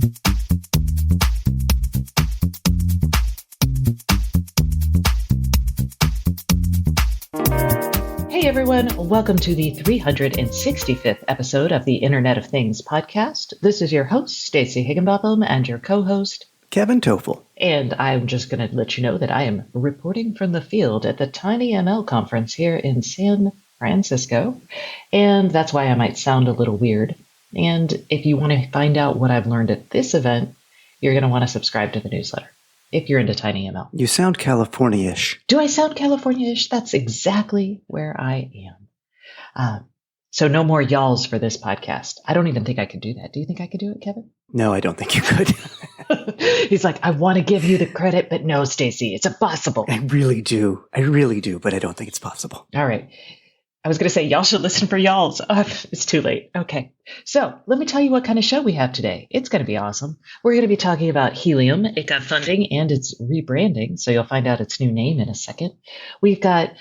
Hey everyone, welcome to the 365th episode of the Internet of Things podcast. This is your host, Stacey Higginbotham, and your co-host, Kevin Toffel. And I'm just going to let you know that I am reporting from the field at the Tiny ML conference here in San Francisco, and that's why I might sound a little weird. And if you want to find out what I've learned at this event, you're going to want to subscribe to the newsletter. If you're into Tiny ML. You sound California-ish. Do I sound California-ish? That's exactly where I am. So no more y'alls for this podcast. I don't even think I could do that. Do you think I could do it, Kevin? No, I don't think you could. He's like, I want to give you the credit, but no, Stacey, it's impossible. I really do, but I don't think it's possible. All right. I was going to say, y'all should listen for y'alls. It's too late. Okay. So let me tell you what kind of show we have today. It's going to be awesome. We're going to be talking about Helium. It got funding and it's rebranding. So you'll find out its new name in a second. We've got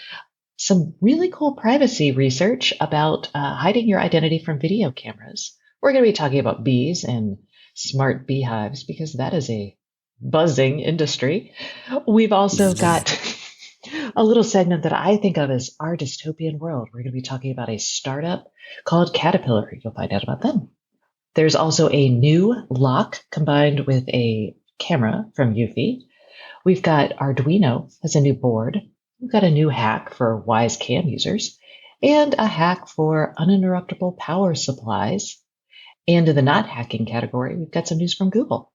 some really cool privacy research about hiding your identity from video cameras. We're going to be talking about bees and smart beehives because that is a buzzing industry. We've also got a little segment that I think of as our dystopian world. We're going to be talking about a startup called Caterpillar. You'll find out about them. There's also a new lock combined with a camera from Eufy. We've got Arduino as a new board. We've got a new hack for wise cam users and a hack for uninterruptible power supplies. And in the not hacking category, we've got some news from Google.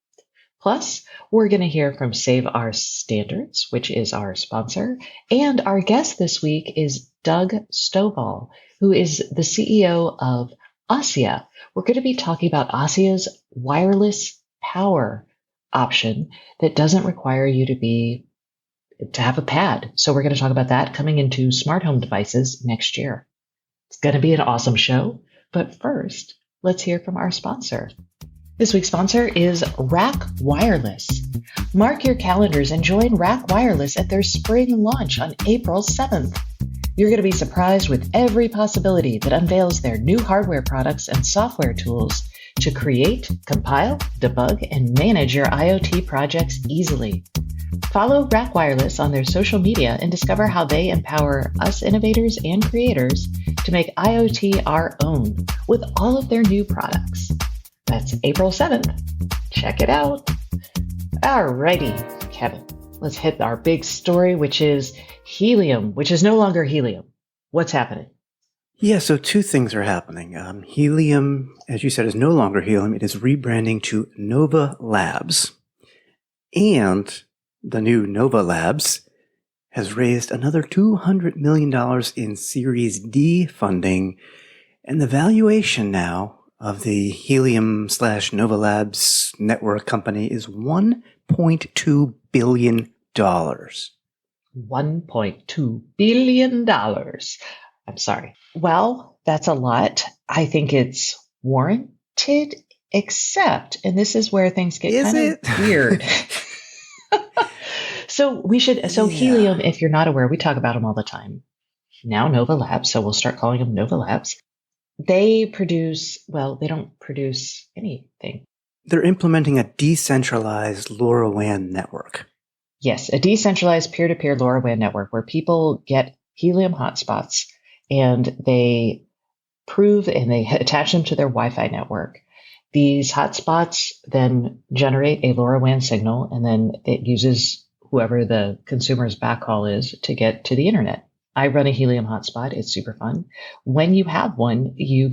Plus, we're going to hear from Save Our Standards, which is our sponsor. And our guest this week is Doug Stovall, who is the CEO of ASSIA. We're going to be talking about ASSIA's wireless power option that doesn't require you to have a pad. So we're going to talk about that coming into smart home devices next year. It's going to be an awesome show. But first, let's hear from our sponsor. This week's sponsor is Rack Wireless. Mark your calendars and join Rack Wireless at their spring launch on April 7th. You're going to be surprised with every possibility that unveils their new hardware products and software tools to create, compile, debug, and manage your IoT projects easily. Follow Rack Wireless on their social media and discover how they empower us innovators and creators to make IoT our own with all of their new products. That's April 7th. Check it out. Alrighty, Kevin, let's hit our big story, which is Helium, which is no longer Helium. What's happening? Yeah, so two things are happening. Helium, as you said, is no longer Helium. It is rebranding to Nova Labs. And the new Nova Labs has raised another $200 million in Series D funding. And the valuation now of the Helium/Nova Labs network company is $1.2 billion. $1.2 billion. I'm sorry. Well, that's a lot. I think it's warranted, except, and this is where things get kind of weird. Helium, if you're not aware, we talk about them all the time. Now Nova Labs, so we'll start calling them Nova Labs. They don't produce anything. They're implementing a decentralized LoRaWAN network. Yes, a decentralized peer-to-peer LoRaWAN network where people get Helium hotspots and they attach them to their Wi-Fi network. These hotspots then generate a LoRaWAN signal, and then it uses whoever the consumer's backhaul is to get to the internet. I run a Helium hotspot. It's super fun. When you have one, you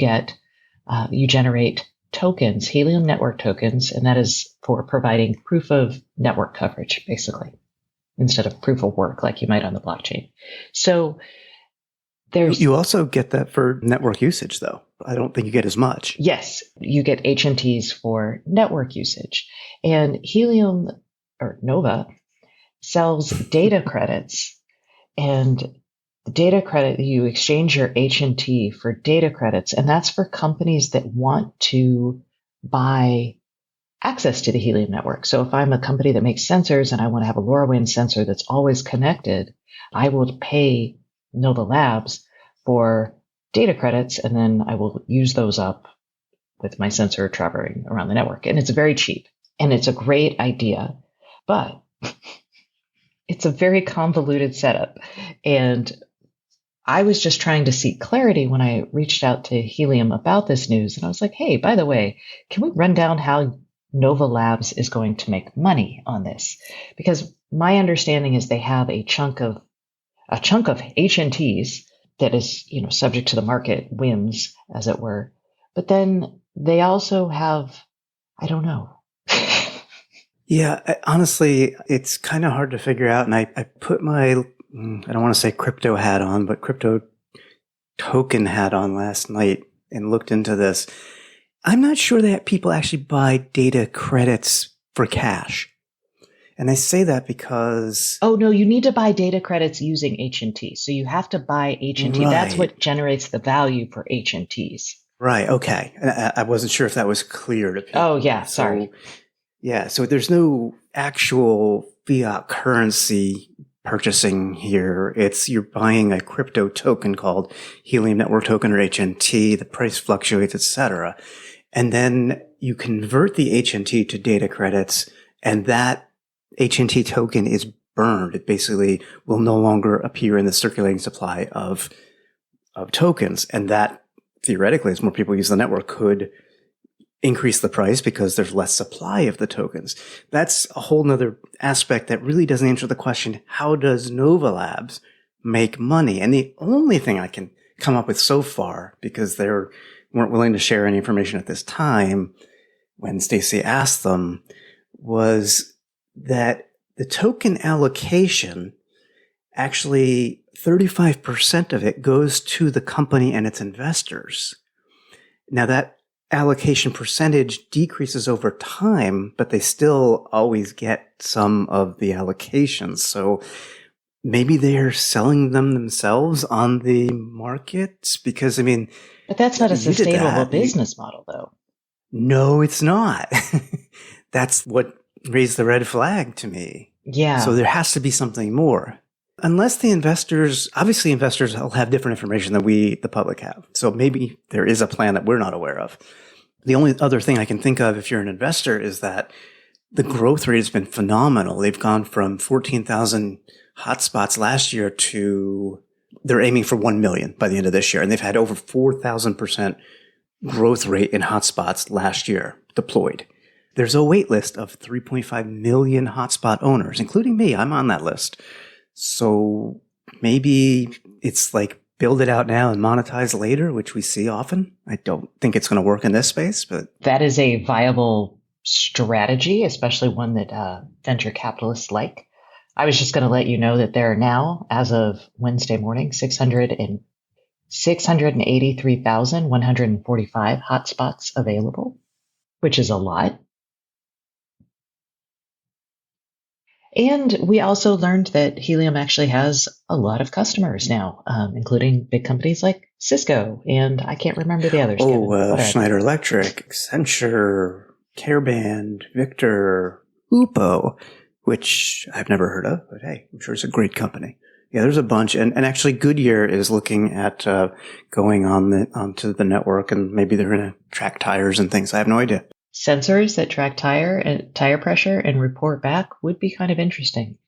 generate tokens, Helium network tokens, and that is for providing proof of network coverage, basically, instead of proof of work like you might on the blockchain. So you also get that for network usage, though. I don't think you get as much. Yes, you get HNTs for network usage. And Helium, or Nova, sells data credits, and the data credit, you exchange your HNT for data credits, and that's for companies that want to buy access to the Helium network. So if I'm a company that makes sensors and I want to have a LoRaWAN sensor that's always connected, I will pay Nova Labs for data credits, and then I will use those up with my sensor traveling around the network. And it's very cheap and it's a great idea, but it's a very convoluted setup. And I was just trying to seek clarity when I reached out to Helium about this news. And I was like, hey, by the way, can we run down how Nova Labs is going to make money on this? Because my understanding is they have a chunk of HNTs that is, subject to the market whims, as it were. But then they also have, I don't know. Yeah, honestly, it's kind of hard to figure out. And I put my, I don't want to say crypto hat on, but crypto token hat on last night and looked into this. I'm not sure that people actually buy data credits for cash. And I say that because... Oh, no, you need to buy data credits using HNT. So you have to buy HNT. Right. That's what generates the value for HNTs. Right, okay. I wasn't sure if that was clear to people. Oh, yeah, sorry. So there's no actual fiat currency purchasing here. You're buying a crypto token called Helium Network Token or HNT. The price fluctuates, etc. And then you convert the HNT to data credits, and that HNT token is burned. It basically will no longer appear in the circulating supply of tokens. And that, theoretically, as more people use the network, could increase the price because there's less supply of the tokens. That's a whole nother aspect that really doesn't answer the question, how does Nova Labs make money? And the only thing I can come up with so far, because they weren't willing to share any information at this time when Stacy asked them, was that the token allocation, actually 35% of it goes to the company and its investors. Now that allocation percentage decreases over time, but they still always get some of the allocations. So maybe they're selling them themselves on the market because, But that's not a sustainable business model, though. No, it's not. That's what raised the red flag to me. Yeah. So there has to be something more. Unless the investors will have different information than we, the public, have. So maybe there is a plan that we're not aware of. The only other thing I can think of if you're an investor is that the growth rate has been phenomenal. They've gone from 14,000 hotspots last year to they're aiming for 1 million by the end of this year. And they've had over 4,000% growth rate in hotspots last year deployed. There's a wait list of 3.5 million hotspot owners, including me. I'm on that list. So maybe it's like build it out now and monetize later, which we see often. I don't think it's going to work in this space, but that is a viable strategy, especially one that venture capitalists like. I was just going to let you know that there are now, as of Wednesday morning, 683,145 hotspots available, which is a lot. And we also learned that Helium actually has a lot of customers now, including big companies like Cisco, and I can't remember the others. Schneider Electric, Accenture, Careband, Victor, Upo, which I've never heard of, but hey, I'm sure it's a great company. Yeah, there's a bunch, and actually Goodyear is looking at going onto the network, and maybe they're going to track tires and things. I have no idea. Sensors that track tire pressure and report back would be kind of interesting.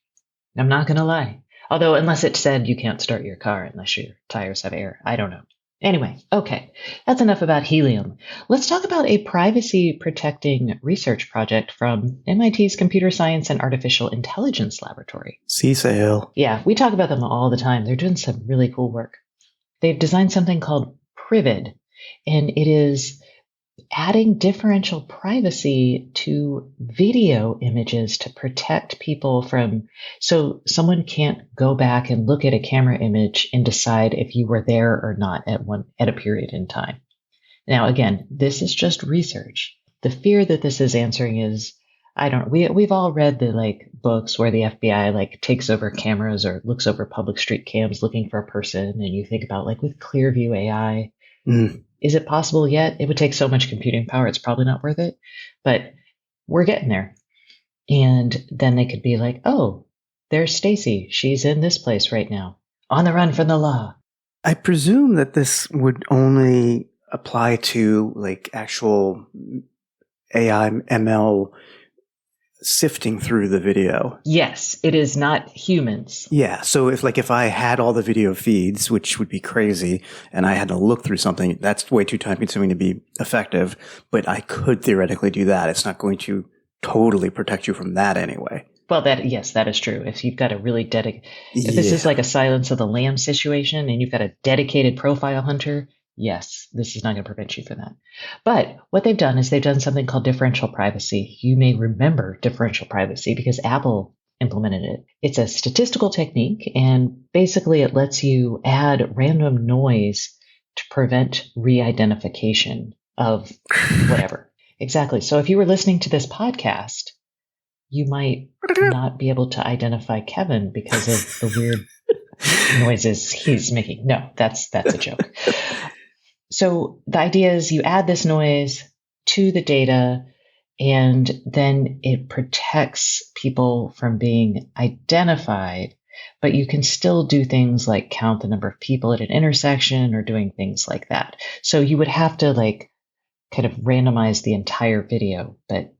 I'm not going to lie. Although, unless it said you can't start your car unless your tires have air. I don't know. Anyway, okay. That's enough about Helium. Let's talk about a privacy-protecting research project from MIT's Computer Science and Artificial Intelligence Laboratory. CSAIL. Yeah, we talk about them all the time. They're doing some really cool work. They've designed something called Privid, and it is adding differential privacy to video images to protect people so someone can't go back and look at a camera image and decide if you were there or not at a period in time. Now, again, this is just research. The fear that this is answering is, we've all read the books where the FBI takes over cameras or looks over public street cams looking for a person, and you think about with Clearview AI. Is it possible yet? It would take so much computing power, it's probably not worth it. But we're getting there. And then they could be like, oh, there's Stacy. She's in this place right now, on the run from the law. I presume that this would only apply to like actual AI ML sifting through the video? Yes, it is not humans. Yeah. So if I had all the video feeds, which would be crazy, and I had to look through something, that's way too time consuming to be effective. But I could theoretically do that. It's not going to totally protect you from that anyway. Well, that is true. If you've got a really if this is like a Silence of the Lambs situation and you've got a dedicated profile hunter, yes, this is not going to prevent you from that. But what they've done is they've done something called differential privacy. You may remember differential privacy because Apple implemented it. It's a statistical technique, and basically it lets you add random noise to prevent re-identification of whatever. Exactly. So if you were listening to this podcast, you might not be able to identify Kevin because of the weird noises he's making. No, that's a joke. So the idea is you add this noise to the data, and then it protects people from being identified, but you can still do things like count the number of people at an intersection or doing things like that. So you would have to like kind of randomize the entire video, but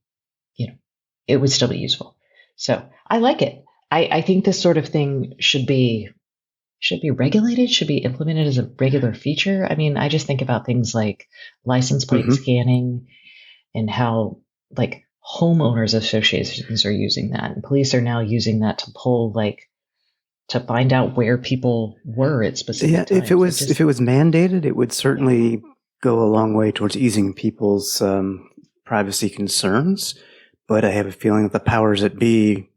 it would still be useful. So I like it. I think this sort of thing should be regulated, should be implemented as a regular feature. I mean, I just think about things like license plate scanning and how like homeowners associations are using that, and police are now using that to pull to find out where people were at specific times. If it was mandated, it would certainly go a long way towards easing people's privacy concerns. But I have a feeling that the powers that be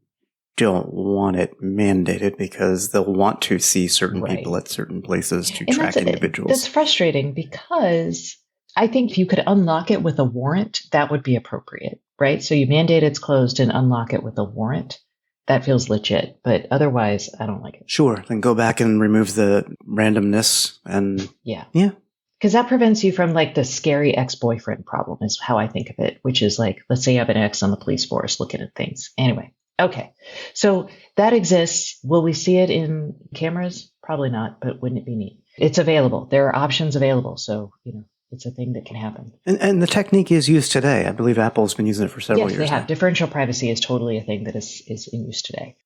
don't want it mandated because they'll want to see certain people at certain places to track individuals. That's frustrating because I think if you could unlock it with a warrant, that would be appropriate, right? So you mandate it's closed and unlock it with a warrant. That feels legit, but otherwise, I don't like it. Sure. Then go back and remove the randomness and yeah. Because that prevents you from like the scary ex-boyfriend problem is how I think of it, which is like, let's say you have an ex on the police force looking at things. Anyway, okay. So that exists. Will we see it in cameras? Probably not, but wouldn't it be neat? It's available. There are options available. So, it's a thing that can happen. And the technique is used today. I believe Apple's been using it for several years. Yes, they have. Differential privacy is totally a thing that is in use today.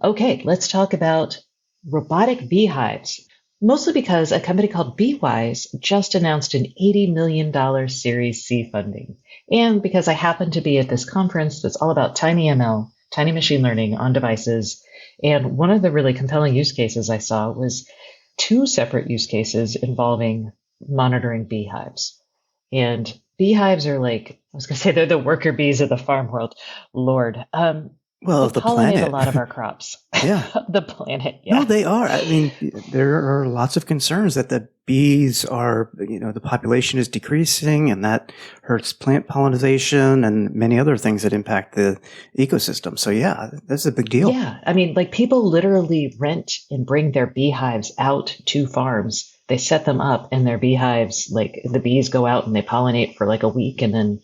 Okay, let's talk about robotic beehives. Mostly because a company called BeeWise just announced an $80 million Series C funding. And because I happen to be at this conference that's all about tiny ML, tiny machine learning on devices. And one of the really compelling use cases I saw was 2 separate use cases involving monitoring beehives. And beehives are like, I was going to say they're the worker bees of the farm world. Lord. Well, the planet. A lot of our crops. Yeah. The planet. Yeah. No, they are. I mean, there are lots of concerns that the bees are, the population is decreasing and that hurts plant pollination and many other things that impact the ecosystem. So yeah, that's a big deal. Yeah. I mean, like people literally rent and bring their beehives out to farms. They set them up and their beehives, like the bees go out and they pollinate for like a week and then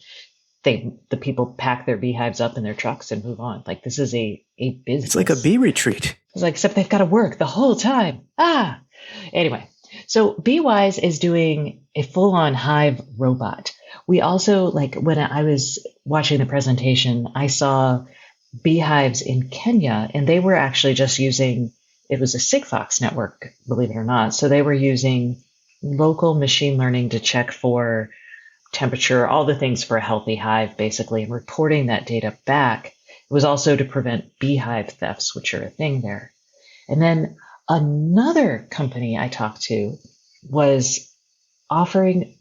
the people pack their beehives up in their trucks and move on. Like this is a business. It's like a bee retreat. It's like, except they've got to work the whole time. Anyway, so BeeWise is doing a full-on hive robot. We also, like when I was watching the presentation, I saw beehives in Kenya, and they were actually just using, it was a Sigfox network, believe it or not. So they were using local machine learning to check for temperature, all the things for a healthy hive, basically, and reporting that data back. It was also to prevent beehive thefts, which are a thing there. And then another company I talked to was offering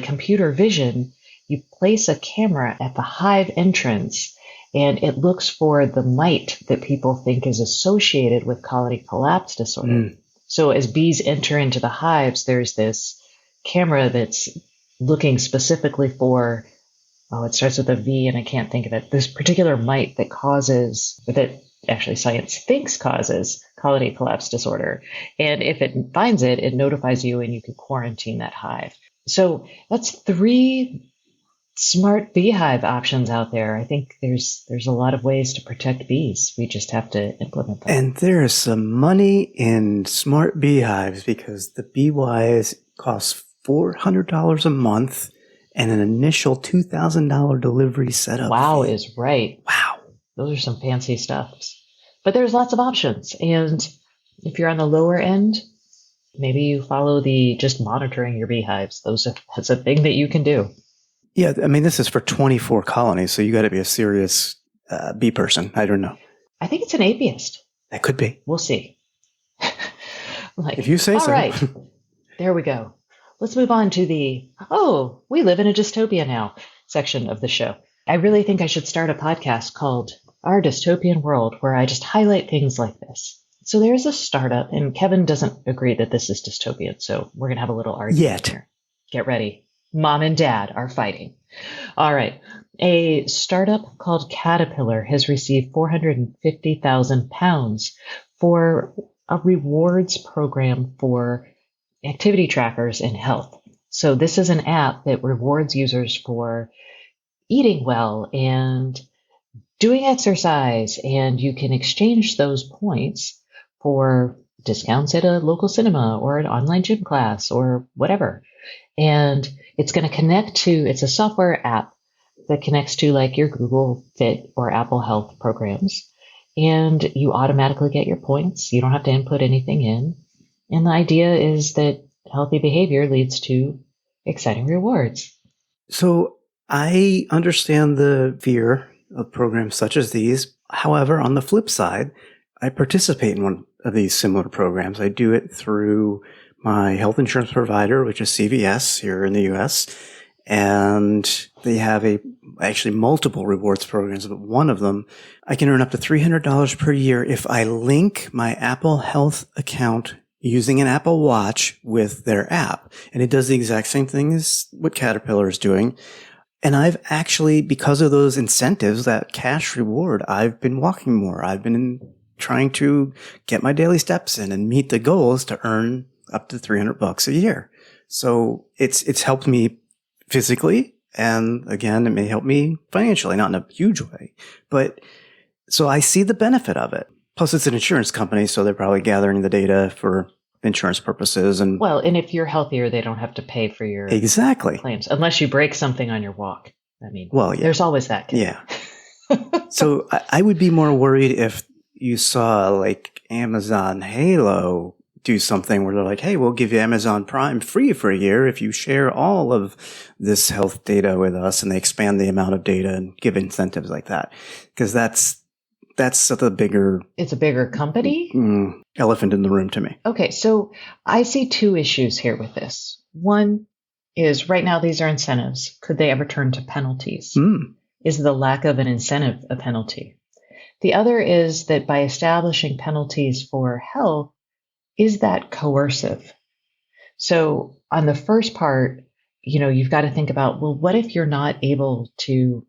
computer vision. You place a camera at the hive entrance, and it looks for the mite that people think is associated with colony collapse disorder. So as bees enter into the hives, there's this camera that's looking specifically for, it starts with a V and I can't think of it, this particular mite that actually science thinks causes colony collapse disorder. And if it finds it, it notifies you and you can quarantine that hive. So that's 3 smart beehive options out there. I think there's a lot of ways to protect bees. We just have to implement them. And there's some money in smart beehives because the BeeWise costs $400 a month and an initial $2,000 delivery setup Wow fee. is right. Wow. Those are some fancy stuffs. But there's lots of options. And if you're on the lower end, maybe you follow the just monitoring your beehives. That's a thing that you can do. Yeah, I mean, this is for 24 colonies, so you got to be a serious bee person. I don't know. I think it's an atheist. That could be. We'll see. If you say all so. Right, there we go. Let's move on to the, oh, we live in a dystopia now section of the show. I really think I should start a podcast called Our Dystopian World, where I just highlight things like this. So there's a startup, and Kevin doesn't agree that this is dystopian, so we're going to have a little argument here. Get ready. Mom and Dad are fighting. All right. A startup called Caterpillar has received £450,000 for a rewards program for activity trackers in health. So this is an app that rewards users for eating well and doing exercise, and you can exchange those points for discounts at a local cinema or an online gym class or whatever. And it's going to connect to, it's a software app that connects to like your Google Fit or Apple Health programs. And you automatically get your points. You don't have to input anything in. And the idea is that healthy behavior leads to exciting rewards. So I understand the fear of programs such as these. However, on the flip side, I participate in one of these similar programs. I do it through my health insurance provider, which is CVS here in the US. And they have actually multiple rewards programs, but one of them, I can earn up to $300 per year if I link my Apple Health account using an Apple Watch with their app. And it does the exact same thing as what Caterpillar is doing. And I've actually, because of those incentives, that cash reward, I've been walking more. I've been trying to get my daily steps in and meet the goals to earn up to $300 a year. So it's helped me physically. And again, it may help me financially, not in a huge way, but so I see the benefit of it. Plus it's an insurance company, so they're probably gathering the data for insurance purposes. And well, and if you're healthier, they don't have to pay for your claims unless you break something on your walk. I mean, well, yeah. There's always that. Yeah. So I would be more worried if you saw like Amazon Halo do something where they're like, hey, we'll give you Amazon Prime free for a year if you share all of this health data with us, and they expand the amount of data and give incentives like that. Because that's the bigger... It's a bigger company? Elephant in the room to me. Okay, so I see two issues here with this. One is right now these are incentives. Could they ever turn to penalties? Is the lack of an incentive a penalty? The other is that by establishing penalties for health, is that coercive? So on the first part, you've got to think about, well, what if you're not able to,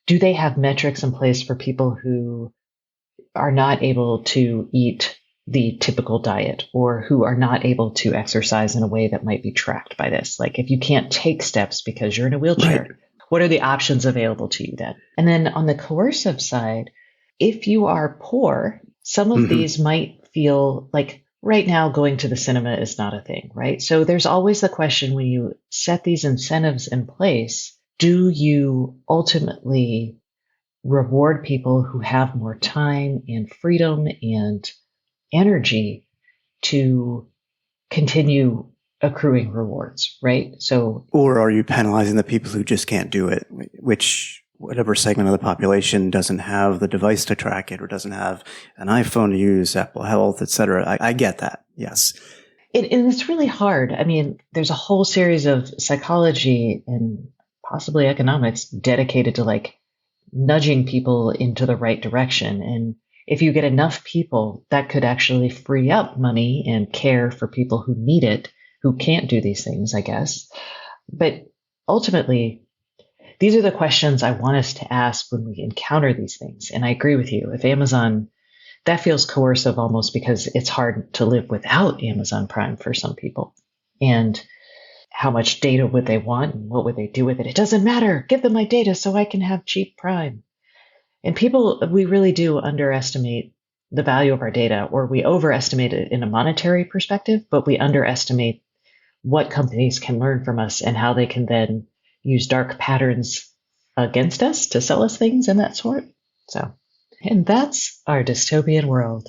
do they have metrics in place for people who are not able to eat the typical diet or who are not able to exercise in a way that might be tracked by this? Like if you can't take steps because you're in a wheelchair, right. What are the options available to you then? And then on the coercive side, if you are poor, some of these might feel like right now going to the cinema is not a thing, right? So there's always the question when you set these incentives in place, do you ultimately reward people who have more time and freedom and energy to continue accruing rewards, right? So, or are you penalizing the people who just can't do it, which whatever segment of the population doesn't have the device to track it or doesn't have an iPhone to use, Apple Health, et cetera. I get that. Yes. And it's really hard. I mean, there's a whole series of psychology and possibly economics dedicated to nudging people into the right direction. And if you get enough people, that could actually free up money and care for people who need it, who can't do these things, I guess. But ultimately, these are the questions I want us to ask when we encounter these things. And I agree with you. If Amazon, that feels coercive almost because it's hard to live without Amazon Prime for some people. And how much data would they want and what would they do with it? It doesn't matter. Give them my data so I can have cheap Prime. And people, we really do underestimate the value of our data, or we overestimate it in a monetary perspective, but we underestimate what companies can learn from us and how they can then use dark patterns against us to sell us things and that sort. So, and that's our dystopian world.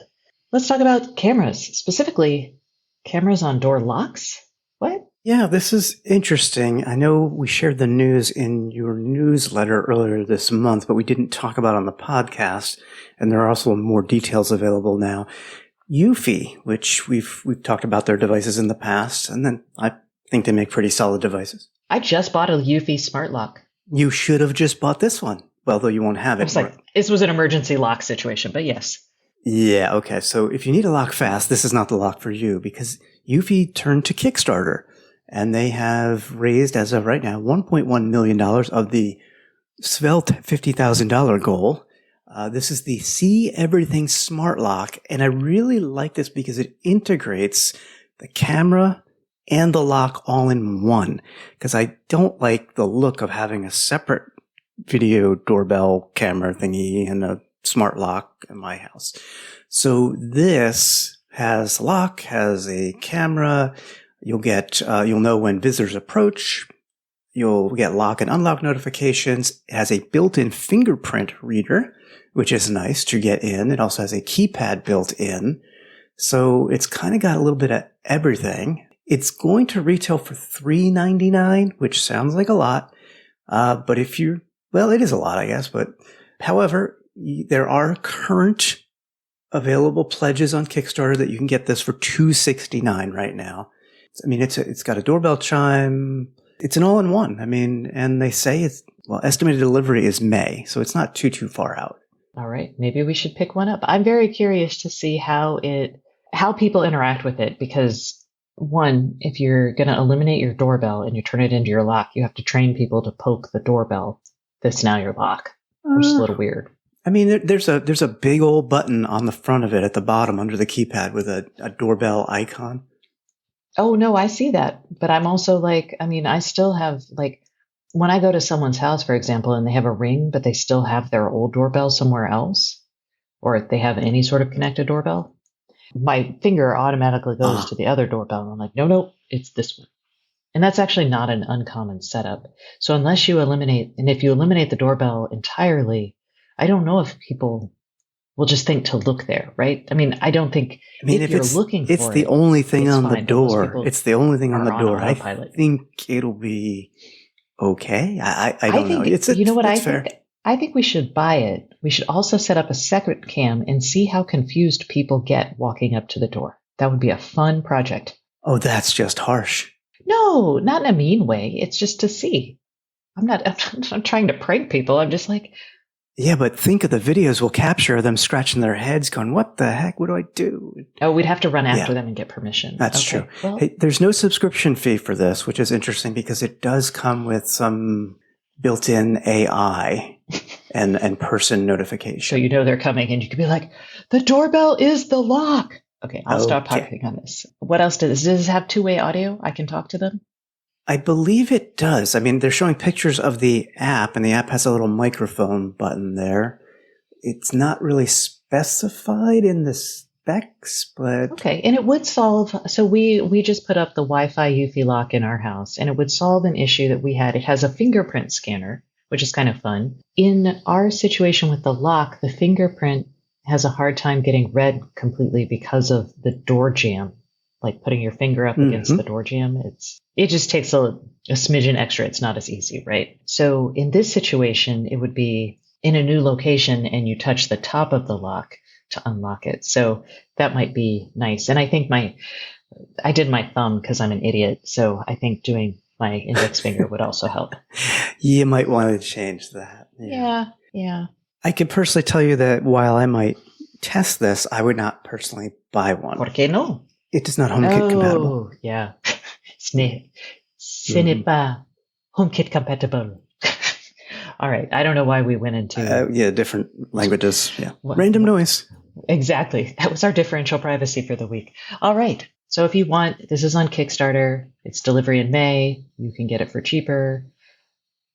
Let's talk about cameras, specifically cameras on door locks. What? Yeah, this is interesting. I know we shared the news in your newsletter earlier this month, but we didn't talk about it on the podcast. And there are also more details available now. Eufy, which we've talked about their devices in the past, and then I think they make pretty solid devices. I just bought a Eufy smart lock. You should have just bought this one. Well, though you won't have it. I was like, this was an emergency lock situation, but yes. Yeah, okay. So if you need a lock fast, this is not the lock for you, because Eufy turned to Kickstarter, and they have raised, as of right now, $1.1 million of the svelte $50,000 goal. This is the See Everything Smart Lock, and I really like this because it integrates the camera and the lock all in one, because I don't like the look of having a separate video doorbell camera thingy and a smart lock in my house. So this has a lock, has a camera. You'll know when visitors approach. You'll get lock and unlock notifications. It has a built-in fingerprint reader, which is nice to get in. It also has a keypad built in. So it's kind of got a little bit of everything. It's going to retail for $3.99, which sounds like a lot. But it is a lot, I guess. But however, there are current available pledges on Kickstarter that you can get this for $2.69 right now. I mean, it's got a doorbell chime. It's an all-in-one. I mean, and they say estimated delivery is May, so it's not too far out. All right, maybe we should pick one up. I'm very curious to see how people interact with it, because one, if you're going to eliminate your doorbell and you turn it into your lock, you have to train people to poke the doorbell that's now your lock, which is a little weird. I mean, there's a big old button on the front of it at the bottom under the keypad with a doorbell icon. Oh, no, I see that. But I'm also I still have, when I go to someone's house, for example, and they have a ring, but they still have their old doorbell somewhere else, or if they have any sort of connected doorbell, my finger automatically goes to the other doorbell. And I'm like, no, it's this one. And that's actually not an uncommon setup. So if you eliminate the doorbell entirely, I don't know if people will just think to look there, right? I mean, I don't think if you're looking for it, it's the only thing on the door. It's the only thing on the door. I think it'll be okay. I don't know. You know what I fair. think? I think we should buy it. We should also set up a second cam and see how confused people get walking up to the door. That would be a fun project. Oh, that's just harsh. No, not in a mean way. It's just to see. I'm not trying to prank people. I'm just like, yeah, but think of the videos we'll capture them scratching their heads going, what the heck? What do I do? Oh, we'd have to run after them and get permission. That's true. Well, hey, there's no subscription fee for this, which is interesting because it does come with some built-in AI and person notification. So they're coming and you could be like, the doorbell is the lock. Okay, I'll stop harping on this. What else does this have? Two-way audio? I can talk to them? I believe it does. I mean, they're showing pictures of the app, and the app has a little microphone button there. It's not really specified in the specs, but... Okay, and it would solve... So we just put up the Wi-Fi Eufy lock in our house, and it would solve an issue that we had. It has a fingerprint scanner, which is kind of fun. In our situation with the lock, the fingerprint has a hard time getting read completely because of the door jamb. Like putting your finger up against the door jamb, it just takes a smidgen extra. It's not as easy, right? So in this situation, it would be in a new location and you touch the top of the lock to unlock it. So that might be nice. And I think I did my thumb because I'm an idiot. So I think doing my index finger would also help. You might want to change that. Yeah. I can personally tell you that while I might test this, I would not personally buy one. ¿Por qué no? It is not HomeKit compatible. Oh, yeah. Ce n'est pas HomeKit compatible. All right. I don't know why we went into... different languages. Yeah. Random noise. Exactly. That was our differential privacy for the week. All right. So if you want, this is on Kickstarter. It's delivery in May. You can get it for cheaper.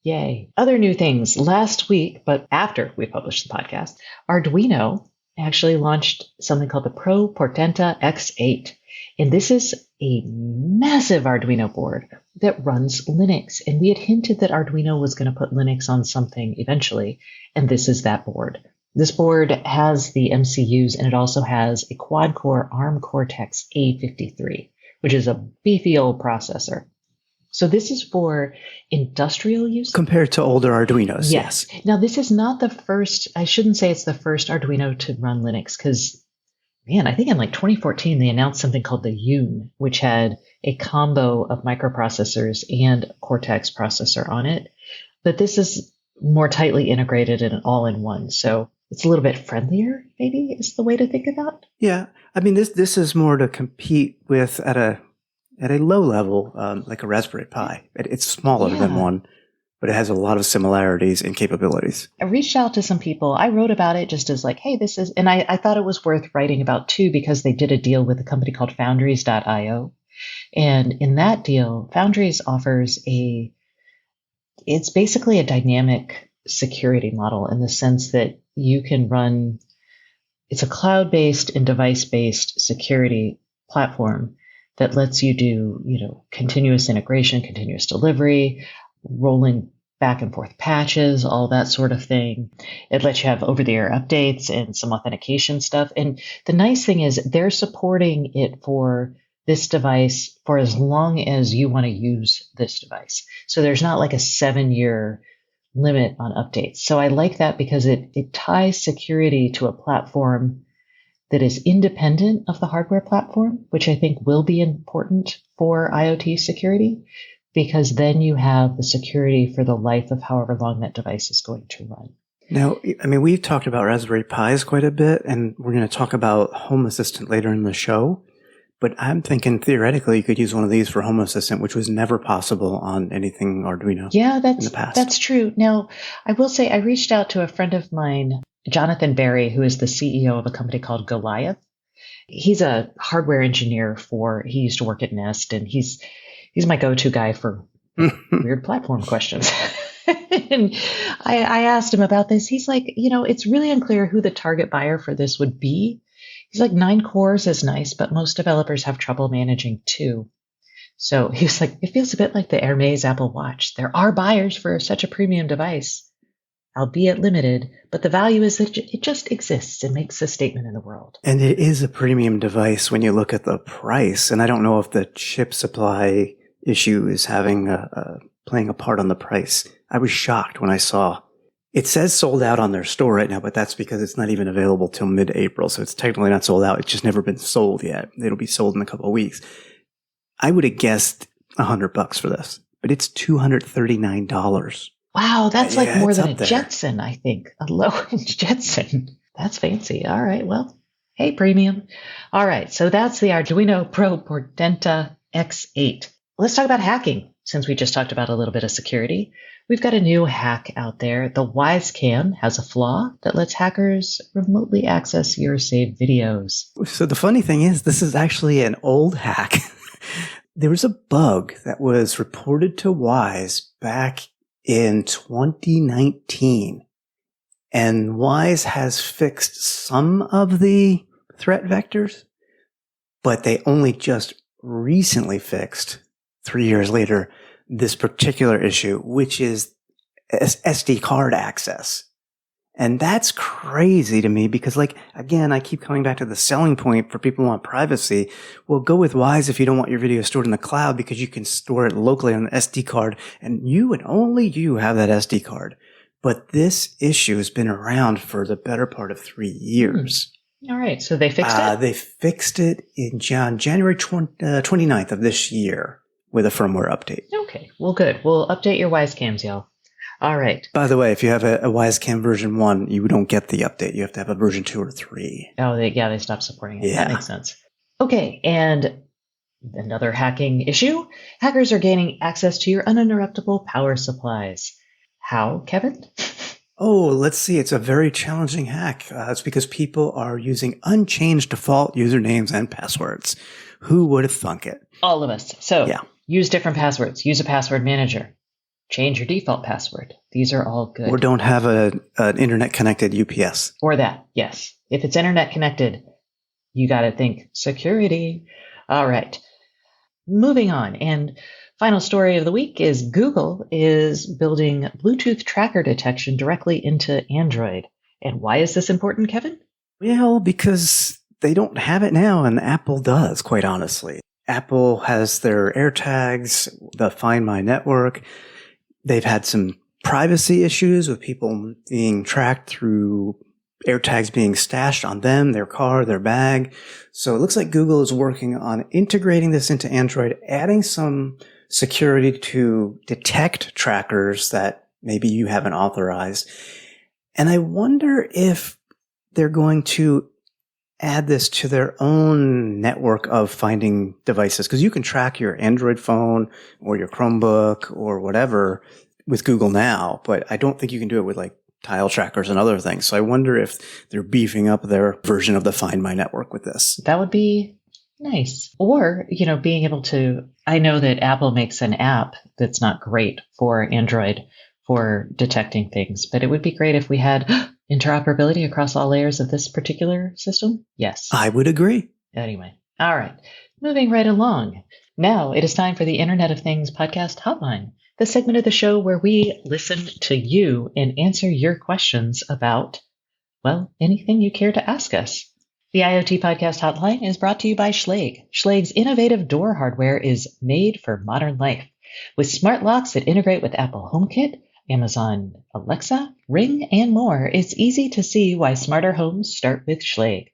Yay. Other new things. Last week, but after we published the podcast, Arduino actually launched something called the Pro Portenta X8. And this is a massive Arduino board that runs Linux. And we had hinted that Arduino was going to put Linux on something eventually. And this is that board. This board has the MCUs, and it also has a quad-core ARM Cortex A53, which is a beefy old processor. So this is for industrial use. Compared to older Arduinos, yes. Now, this is not the first, I shouldn't say it's the first Arduino to run Linux, because, man, I think in like 2014, they announced something called the Yun, which had a combo of microprocessors and Cortex processor on it. But this is more tightly integrated and all-in-one. So it's a little bit friendlier, maybe, is the way to think about. Yeah. I mean, this is more to compete with at a low level, like a Raspberry Pi. It's smaller than one, but it has a lot of similarities and capabilities. I reached out to some people. I wrote about it just as like, hey, this is, and I thought it was worth writing about too, because they did a deal with a company called Foundries.io. And in that deal, Foundries offers it's basically a dynamic security model in the sense that you can run, it's a cloud-based and device-based security platform that lets you do, continuous integration, continuous delivery, rolling back and forth patches, all that sort of thing. It lets you have over-the-air updates and some authentication stuff. And the nice thing is they're supporting it for this device for as long as you want to use this device. So there's not like a 7-year limit on updates. So I like that because it ties security to a platform that is independent of the hardware platform, which I think will be important for IoT security, because then you have the security for the life of however long that device is going to run. Now, I mean, we've talked about Raspberry Pis quite a bit, and we're going to talk about Home Assistant later in the show. But I'm thinking theoretically you could use one of these for Home Assistant, which was never possible on anything Arduino in the past. That's true. Now, I will say I reached out to a friend of mine, Jonathan Berry, who is the CEO of a company called Goliath. He's a hardware engineer he used to work at Nest, and he's my go-to guy for weird platform questions. And I asked him about this. He's like, it's really unclear who the target buyer for this would be. He's like, 9 cores is nice, but most developers have trouble managing 2. So he was like, it feels a bit like the Hermes Apple Watch. There are buyers for such a premium device, albeit limited, but the value is that it just exists and makes a statement in the world. And it is a premium device when you look at the price. And I don't know if the chip supply issue is playing a part on the price. I was shocked when I saw it says sold out on their store right now, but that's because it's not even available till mid-April. So it's technically not sold out. It's just never been sold yet. It'll be sold in a couple of weeks. I would have guessed $100 for this, but it's $239. Wow, that's like more than a Jetson, I think. A low-end Jetson. That's fancy. All right, well, hey, premium. All right, so that's the Arduino Pro Portenta X8. Let's talk about hacking, since we just talked about a little bit of security. We've got a new hack out there. The WiseCam has a flaw that lets hackers remotely access your saved videos. So the funny thing is, this is actually an old hack. There was a bug that was reported to Wise back in 2019. And Wise has fixed some of the threat vectors, but they only just recently fixed, 3 years later, this particular issue, which is SD card access. And that's crazy to me because, again, I keep coming back to the selling point for people who want privacy. Well, go with Wise if you don't want your video stored in the cloud because you can store it locally on the SD card and you and only you have that SD card. But this issue has been around for the better part of 3 years. All right. So they fixed it? They fixed it in January 29th of this year with a firmware update. Okay. Well, good. We'll update your WiseCams, y'all. All right. By the way, if you have a WiseCam version 1, you don't get the update. You have to have a version 2 or 3. Oh, they stopped supporting it. Yeah. That makes sense. Okay. And another hacking issue. Hackers are gaining access to your uninterruptible power supplies. How, Kevin? Oh, let's see. It's a very challenging hack. It's because people are using unchanged default usernames and passwords. Who would have thunk it? All of us. So yeah. Use different passwords. Use a password manager. Change your default password. These are all good. Or don't have an internet-connected UPS. Or that, yes. If it's internet connected, you got to think security. All right. Moving on. And final story of the week is Google is building Bluetooth tracker detection directly into Android. And why is this important, Kevin? Well, because they don't have it now, and Apple does, quite honestly. Apple has their AirTags, the Find My network. They've had some privacy issues with people being tracked through AirTags being stashed on them, their car, their bag. So it looks like Google is working on integrating this into Android, adding some security to detect trackers that maybe you haven't authorized. And I wonder if they're going to add this to their own network of finding devices, because you can track your Android phone or your Chromebook or whatever with Google now, but I don't think you can do it with like tile trackers and other things. So I wonder if they're beefing up their version of the Find My network with this. That would be nice. Or, being able to, I know that Apple makes an app that's not great for Android for detecting things, but it would be great if we had interoperability across all layers of this particular system. Yes. I would agree. Anyway. All right. Moving right along. Now it is time for the Internet of Things podcast hotline, the segment of the show where we listen to you and answer your questions about, well, anything you care to ask us. The IoT Podcast Hotline is brought to you by Schlage. Schlage's innovative door hardware is made for modern life. With smart locks that integrate with Apple HomeKit, Amazon Alexa, Ring, and more, it's easy to see why smarter homes start with Schlage.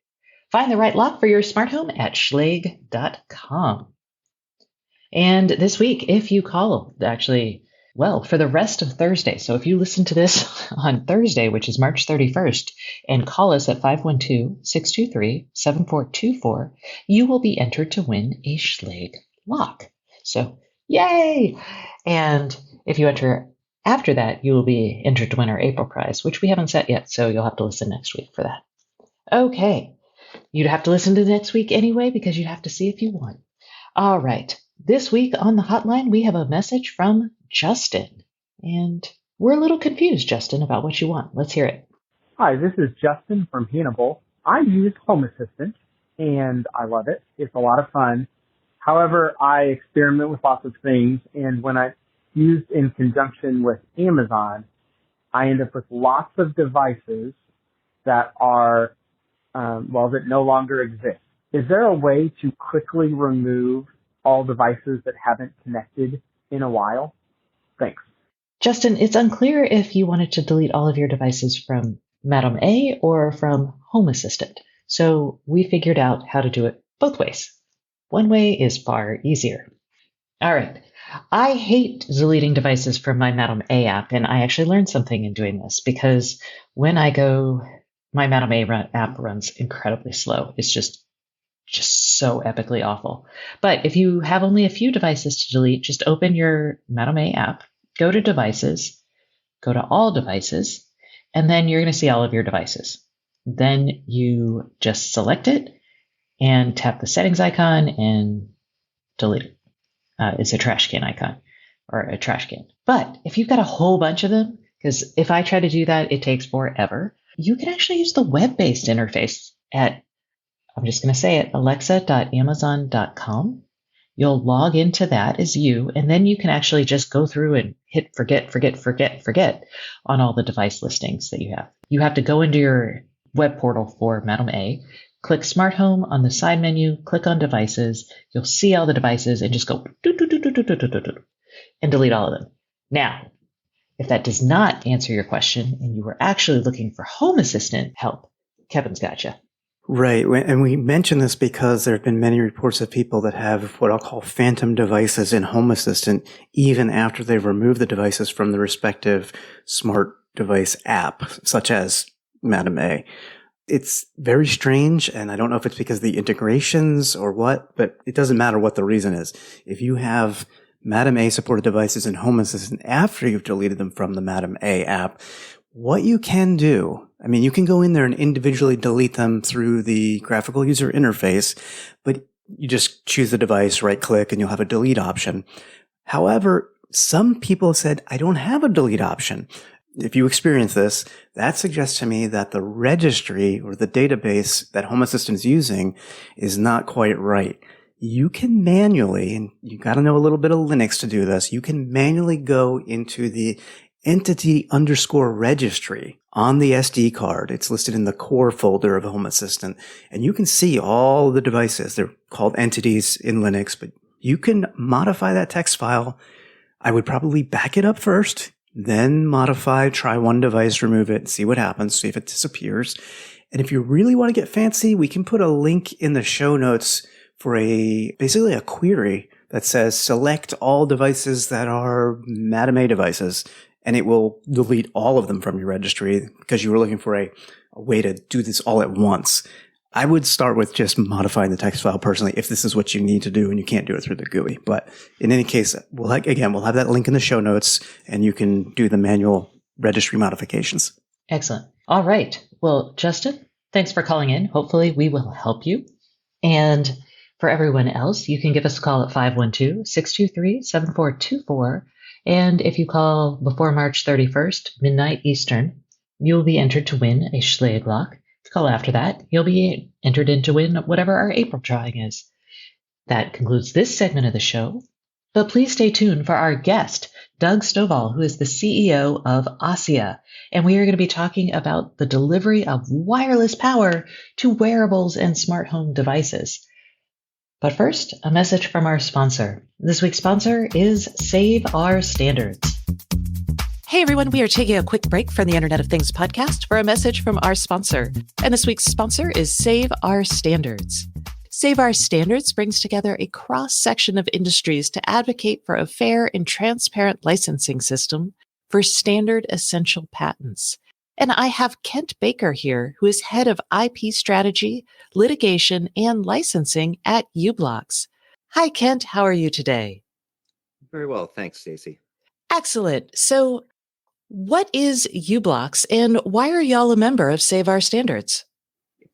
Find the right lock for your smart home at schlage.com. And this week, if you call, for the rest of Thursday, so if you listen to this on Thursday, which is March 31st, and call us at 512-623-7424, you will be entered to win a Schlage lock. So, yay! And if you enter after that, you will be entered to win our April prize, which we haven't set yet, so you'll have to listen next week for that. Okay. You'd have to listen to next week anyway, because you have to see if you won. All right. This week on the hotline, we have a message from Justin. And we're a little confused, Justin, about what you want. Let's hear it. Hi, this is Justin from Hannibal. I use Home Assistant, and I love it. It's a lot of fun. However, I experiment with lots of things, and when I used in conjunction with Amazon, I end up with lots of devices that are, that no longer exist. Is there a way to quickly remove all devices that haven't connected in a while? Thanks. Justin, it's unclear if you wanted to delete all of your devices from Madam A or from Home Assistant. So we figured out how to do it both ways. One way is far easier. All right. I hate deleting devices from my Madam A app, and I actually learned something in doing this, because when I go, my Madam A app runs incredibly slow. It's just so epically awful. But if you have only a few devices to delete, just open your Madam A app, go to Devices, go to All Devices, and then you're going to see all of your devices. Then you just select it and tap the settings icon and delete it. It's a trash can icon or a trash can. But if you've got a whole bunch of them, because if I try to do that, it takes forever, you can actually use the web-based interface at, I'm just going to say it, alexa.amazon.com. You'll log into that as you, and then you can actually just go through and hit forget on all the device listings that you have. You have to go into your web portal for Madam A, click Smart Home on the side menu, click on Devices. You'll see all the devices and just go and delete all of them. Now, if that does not answer your question and you were actually looking for Home Assistant help, Kevin's got you. Right. And we mention this because there have been many reports of people that have what I'll call phantom devices in Home Assistant, even after they've removed the devices from the respective smart device app, such as Madam A. It's very strange, and I don't know if it's because of the integrations or what, but it doesn't matter what the reason is. If you have Madam A supported devices in Home Assistant after you've deleted them from the Madam A app, what you can do, you can go in there and individually delete them through the graphical user interface, but you just choose the device, right click, and you'll have a delete option. However, some people said, I don't have a delete option. if you experience this, that suggests to me that the registry or the database that Home Assistant is using is not quite right. You can manually, and you got to know a little bit of Linux to do this, you can manually go into the entity_registry on the SD card. It's listed in the core folder of Home Assistant, and you can see all the devices. They're called entities in Linux, but you can modify that text file. I would probably back it up first, then modify, try one device, remove it, see what happens, see if it disappears. And if you really want to get fancy, we can put a link in the show notes for basically a query that says select all devices that are Madame A devices, and it will delete all of them from your registry because you were looking for a way to do this all at once. I would start with just modifying the text file personally if this is what you need to do and you can't do it through the GUI. But in any case, we'll have that link in the show notes and you can do the manual registry modifications. Excellent. All right. Well, Justin, thanks for calling in. Hopefully we will help you. And for everyone else, you can give us a call at 512-623-7424. And if you call before March 31st, midnight Eastern, you'll be entered to win a Schlage lock. If you call after that, you'll be entered in to win whatever our April drawing is. That concludes this segment of the show. But please stay tuned for our guest, Doug Stovall, who is the CEO of ASSIA. And we are going to be talking about the delivery of wireless power to wearables and smart home devices. But first, a message from our sponsor. This week's sponsor is Save Our Standards. Hey everyone, we are taking a quick break from the Internet of Things podcast for a message from our sponsor. And this week's sponsor is Save Our Standards. Save Our Standards brings together a cross-section of industries to advocate for a fair and transparent licensing system for standard essential patents. And I have Kent Baker here, who is head of IP strategy, litigation, and licensing at uBlocks. Hi, Kent. How are you today? Very well. Thanks, Stacey. Excellent. So what is uBlocks and why are y'all a member of Save Our Standards?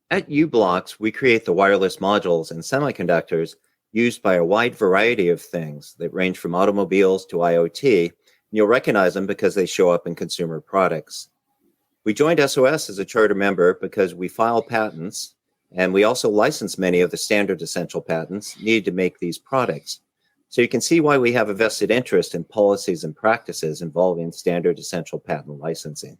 At uBlocks, we create the wireless modules and semiconductors used by a wide variety of things that range from automobiles to IoT. And you'll recognize them because they show up in consumer products. We joined SOS as a charter member because we file patents, and we also license many of the standard essential patents needed to make these products. So you can see why we have a vested interest in policies and practices involving standard essential patent licensing.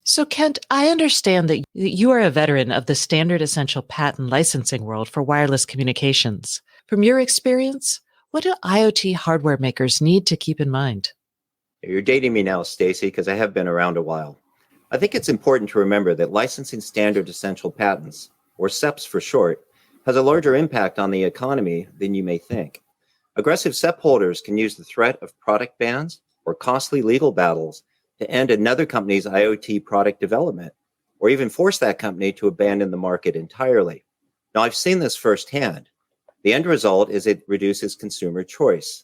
So, Kent, I understand that you are a veteran of the standard essential patent licensing world for wireless communications. From your experience, what do IoT hardware makers need to keep in mind? You're dating me now, Stacey, because I have been around a while. I think it's important to remember that licensing standard essential patents, or SEPs for short, has a larger impact on the economy than you may think. Aggressive SEP holders can use the threat of product bans or costly legal battles to end another company's IoT product development, or even force that company to abandon the market entirely. Now, I've seen this firsthand. The end result is it reduces consumer choice.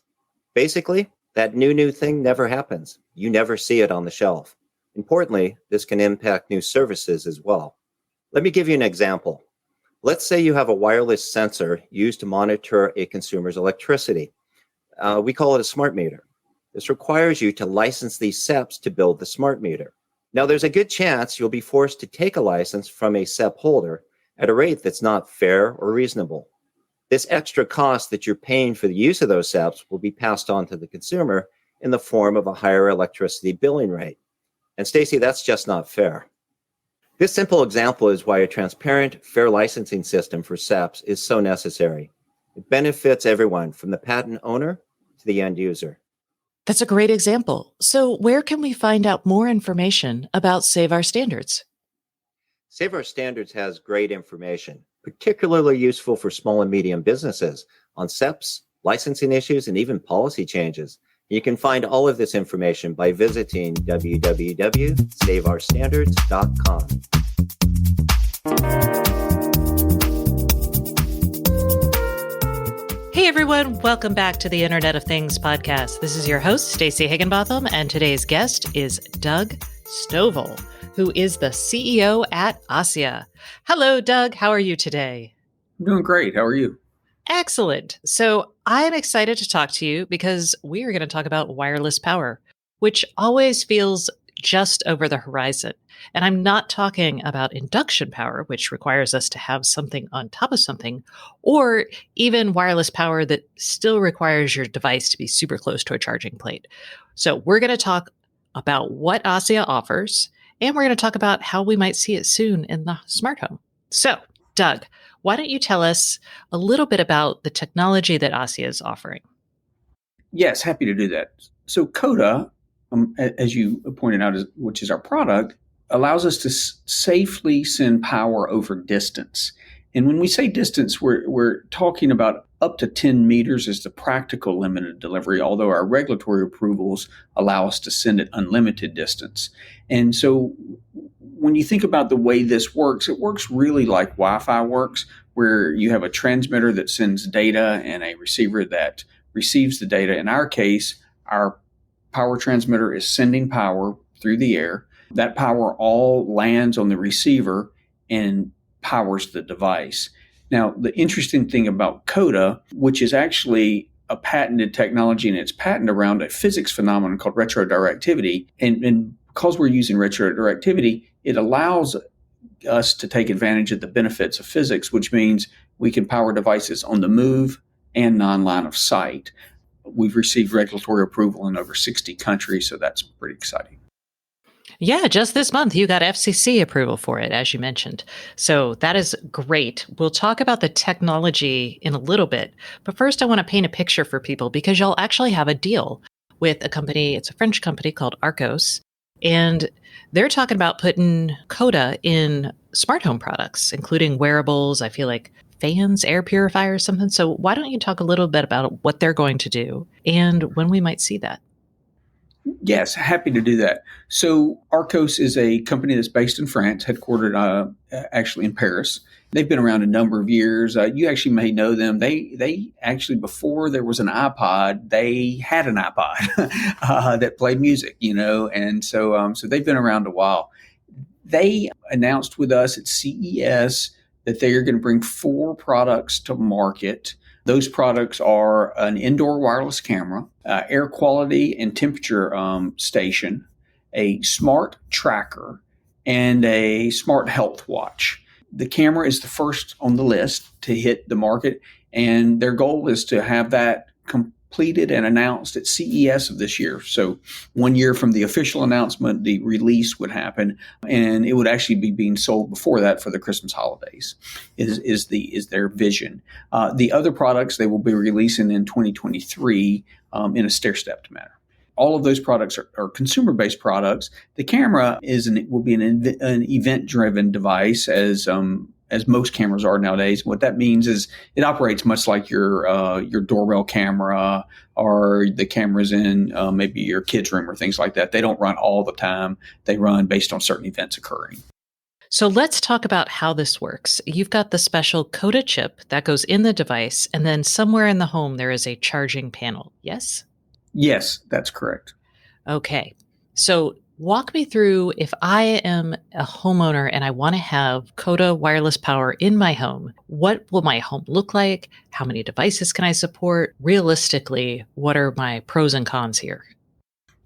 Basically, that new thing never happens. You never see it on the shelf. Importantly, this can impact new services as well. Let me give you an example. Let's say you have a wireless sensor used to monitor a consumer's electricity. We call it a smart meter. This requires you to license these SEPs to build the smart meter. Now, there's a good chance you'll be forced to take a license from a SEP holder at a rate that's not fair or reasonable. This extra cost that you're paying for the use of those SEPs will be passed on to the consumer in the form of a higher electricity billing rate. And Stacey, that's just not fair. This simple example is why a transparent, fair licensing system for SEPs is so necessary. It benefits everyone from the patent owner to the end user. That's a great example. So where can we find out more information about Save Our Standards? Save Our Standards has great information, particularly useful for small and medium businesses on SEPs, licensing issues, and even policy changes. You can find all of this information by visiting www.saveourstandards.com. Hey everyone, welcome back to the Internet of Things podcast. This is your host, Stacey Higginbotham, and today's guest is Doug Stovall, who is the CEO at ASSIA. Hello, Doug. How are you today? I'm doing great. How are you? Excellent. So I'm excited to talk to you because we are going to talk about wireless power, which always feels just over the horizon. And I'm not talking about induction power, which requires us to have something on top of something, or even wireless power that still requires your device to be super close to a charging plate. So we're going to talk about what ASIA offers, and we're going to talk about how we might see it soon in the smart home. So, Doug, why don't you tell us a little bit about the technology that ASIA is offering? Yes, happy to do that. So Coda, as you pointed out, which is our product, allows us to safely send power over distance. And when we say distance, we're talking about up to 10 meters is the practical limit of delivery, although our regulatory approvals allow us to send it unlimited distance. And so when you think about the way this works, it works really like Wi-Fi works, where you have a transmitter that sends data and a receiver that receives the data. In our case, our power transmitter is sending power through the air. That power all lands on the receiver and powers the device. Now, the interesting thing about Coda, which is actually a patented technology, and it's patented around a physics phenomenon called retrodirectivity. And because we're using retrodirectivity, it allows us to take advantage of the benefits of physics, which means we can power devices on the move and non-line of sight. We've received regulatory approval in over 60 countries, so that's pretty exciting. Yeah, just this month, you got FCC approval for it, as you mentioned. So that is great. We'll talk about the technology in a little bit. But first, I want to paint a picture for people because y'all actually have a deal with a company. It's a French company called Arcos. And they're talking about putting Coda in smart home products, including wearables, I feel like fans, air purifiers, something. So why don't you talk a little bit about what they're going to do and when we might see that? Yes, happy to do that. So Arcos is a company that's based in France, headquartered actually in Paris. They've been around a number of years. You actually may know them. They actually, before there was an iPod, they had an iPod that played music, and so they've been around a while. They announced with us at CES that they are going to bring 4 products to market. Those products are an indoor wireless camera, air quality and temperature station, a smart tracker, and a smart health watch. The camera is the first on the list to hit the market, and their goal is to have that completed and announced at CES of this year. So 1 year from the official announcement, the release would happen, and it would actually be being sold before that for the Christmas holidays is their vision. The other products they will be releasing in 2023 in a stair-stepped manner. All of those products are consumer-based products. The camera will be an event-driven device, as most cameras are nowadays. What that means is it operates much like your doorbell camera or the cameras in maybe your kid's room or things like that. They don't run all the time. They run based on certain events occurring. So let's talk about how this works. You've got the special Coda chip that goes in the device, and then somewhere in the home there is a charging panel. Yes? Yes, that's correct. Okay. So walk me through if I am a homeowner and I want to have Coda wireless power in my home. What will my home look like? How many devices can I support? Realistically, what are my pros and cons here?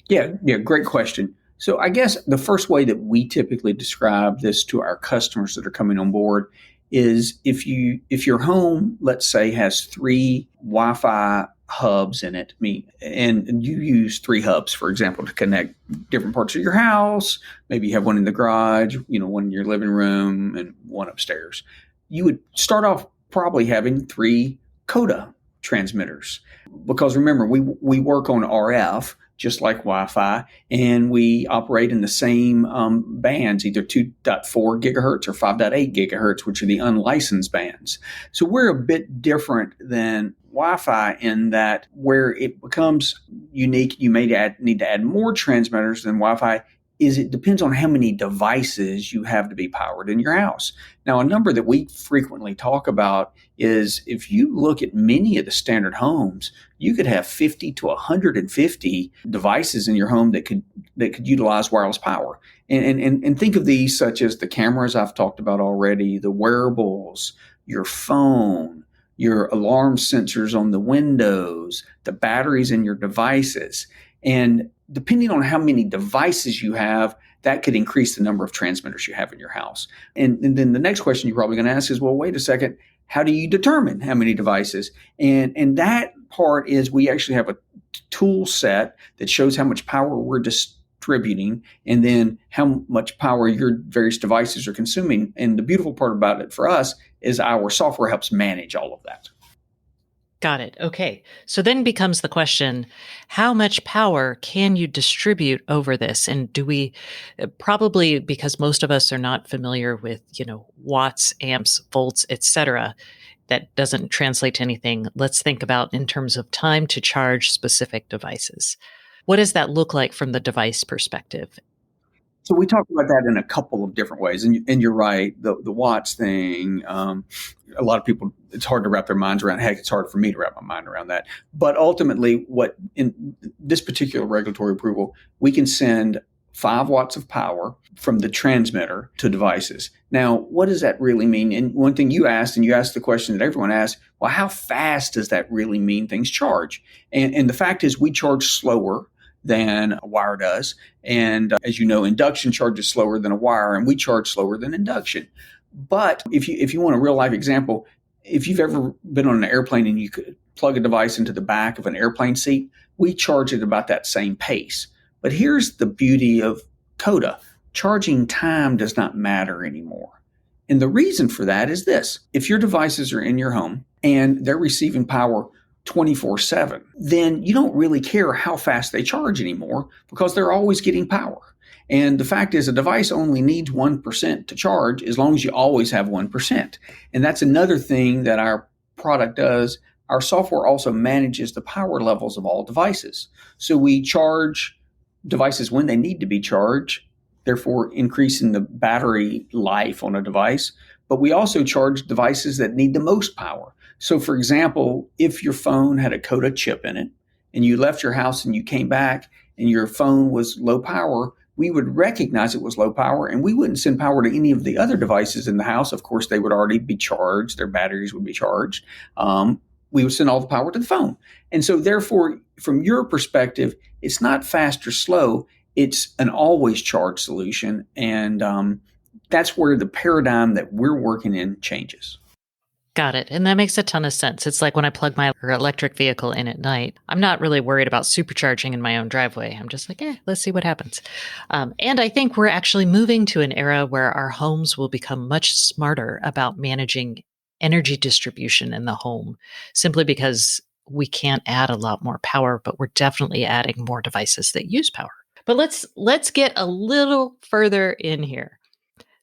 Yeah, great question. So I guess the first way that we typically describe this to our customers that are coming on board is if your home, let's say, has 3 Wi-Fi hubs in it, and you use 3 hubs, for example, to connect different parts of your house. Maybe you have one in the garage, one in your living room, and one upstairs. You would start off probably having 3 Coda transmitters, because remember, we work on RF just like Wi-Fi, and we operate in the same bands, either 2.4 gigahertz or 5.8 gigahertz, which are the unlicensed bands. So we're a bit different than Wi-Fi in that where it becomes unique, you may need to add more transmitters than Wi-Fi, is it depends on how many devices you have to be powered in your house. Now, a number that we frequently talk about is if you look at many of the standard homes, you could have 50 to 150 devices in your home that could utilize wireless power. And think of these such as the cameras I've talked about already, the wearables, your phone, your alarm sensors on the windows, the batteries in your devices. And depending on how many devices you have, that could increase the number of transmitters you have in your house. And then the next question you're probably going to ask is, well, wait a second, how do you determine how many devices? And that part is we actually have a tool set that shows how much power we're distributing and then how much power your various devices are consuming. And the beautiful part about it for us is our software helps manage all of that. Got it. Okay. So then becomes the question, how much power can you distribute over this? And do we probably, because most of us are not familiar with, watts, amps, volts, etc., that doesn't translate to anything. Let's think about in terms of time to charge specific devices. What does that look like from the device perspective? So we talk about that in a couple of different ways, and you're right. The watts thing, a lot of people, it's hard to wrap their minds around. Heck, it's hard for me to wrap my mind around that. But ultimately, what in this particular regulatory approval, we can send 5 watts of power from the transmitter to devices. Now, what does that really mean? And one thing you asked, and you asked the question that everyone asks, well, how fast does that really mean things charge? And the fact is, we charge slower than a wire does. And as you know, induction charges slower than a wire, and we charge slower than induction. But if you want a real life example, if you've ever been on an airplane and you could plug a device into the back of an airplane seat, we charge at about that same pace. But here's the beauty of CODA. Charging time does not matter anymore. And the reason for that is this. If your devices are in your home and they're receiving power 24/7, then you don't really care how fast they charge anymore because they're always getting power. And the fact is, a device only needs 1% to charge as long as you always have 1%. And that's another thing that our product does. Our software also manages the power levels of all devices. So we charge devices when they need to be charged, therefore increasing the battery life on a device. But we also charge devices that need the most power. So, for example, if your phone had a CODA chip in it and you left your house and you came back and your phone was low power, we would recognize it was low power and we wouldn't send power to any of the other devices in the house. Of course, they would already be charged. Their batteries would be charged. We would send all the power to the phone. And so, therefore, from your perspective, it's not fast or slow. It's an always charged solution. And that's where the paradigm that we're working in changes. Got it. And that makes a ton of sense. It's like when I plug my electric vehicle in at night, I'm not really worried about supercharging in my own driveway. I'm just like, let's see what happens. And I think we're actually moving to an era where our homes will become much smarter about managing energy distribution in the home, simply because we can't add a lot more power, but we're definitely adding more devices that use power. But let's get a little further in here.